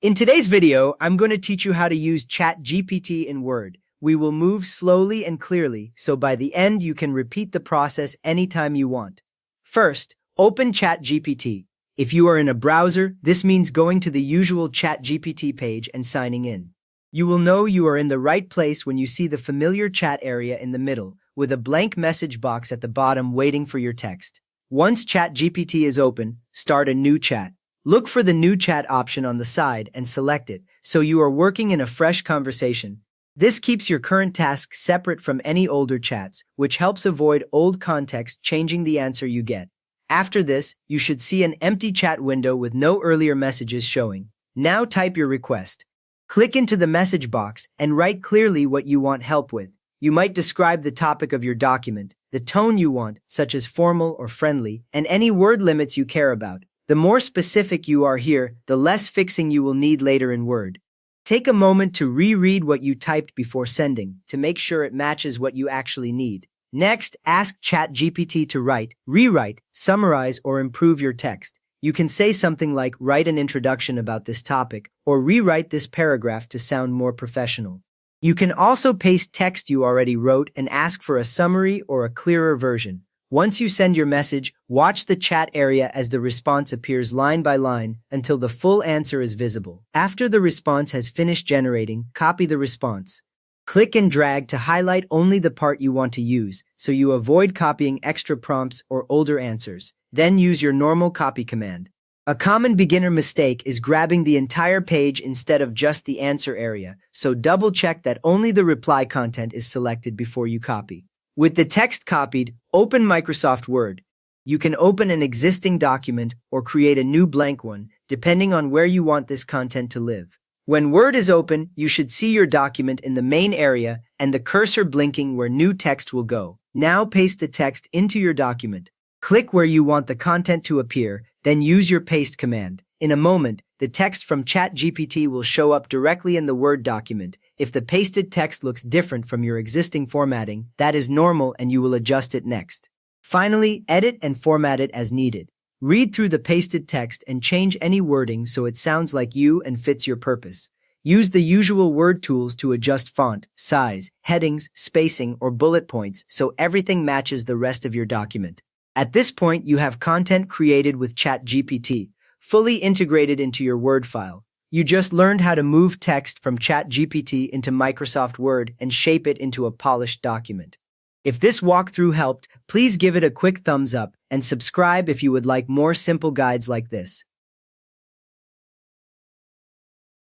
In today's video, I'm going to teach you how to use ChatGPT in Word. We will move slowly and clearly, so by the end you can repeat the process anytime you want. First, open ChatGPT. If you are in a browser, this means going to the usual ChatGPT page and signing in. You will know you are in the right place when you see the familiar chat area in the middle, with a blank message box at the bottom waiting for your text. Once ChatGPT is open, start a new chat. Look for the new chat option on the side and select it, so you are working in a fresh conversation. This keeps your current task separate from any older chats, which helps avoid old context changing the answer you get. After this, you should see an empty chat window with no earlier messages showing. Now type your request. Click into the message box and write clearly what you want help with. You might describe the topic of your document, the tone you want, such as formal or friendly, and any word limits you care about. The more specific you are here, the less fixing you will need later in Word. Take a moment to reread what you typed before sending, to make sure it matches what you actually need. Next, ask ChatGPT to write, rewrite, summarize, or improve your text. You can say something like, write an introduction about this topic, or rewrite this paragraph to sound more professional. You can also paste text you already wrote and ask for a summary or a clearer version. Once you send your message, watch the chat area as the response appears line by line until the full answer is visible. After the response has finished generating, copy the response. Click and drag to highlight only the part you want to use, so you avoid copying extra prompts or older answers. Then use your normal copy command. A common beginner mistake is grabbing the entire page instead of just the answer area, so double-check that only the reply content is selected before you copy. With the text copied, open Microsoft Word. You can open an existing document or create a new blank one, depending on where you want this content to live. When Word is open, you should see your document in the main area and the cursor blinking where new text will go. Now paste the text into your document. Click where you want the content to appear, then use your paste command. In a moment, the text from ChatGPT will show up directly in the Word document. If the pasted text looks different from your existing formatting, that is normal and you will adjust it next. Finally, edit and format it as needed. Read through the pasted text and change any wording so it sounds like you and fits your purpose. Use the usual Word tools to adjust font, size, headings, spacing, or bullet points so everything matches the rest of your document. At this point, you have content created with ChatGPT, fully integrated into your Word file. You just learned how to move text from ChatGPT into Microsoft Word and shape it into a polished document. If this walkthrough helped, please give it a quick thumbs up and subscribe if you would like more simple guides like this.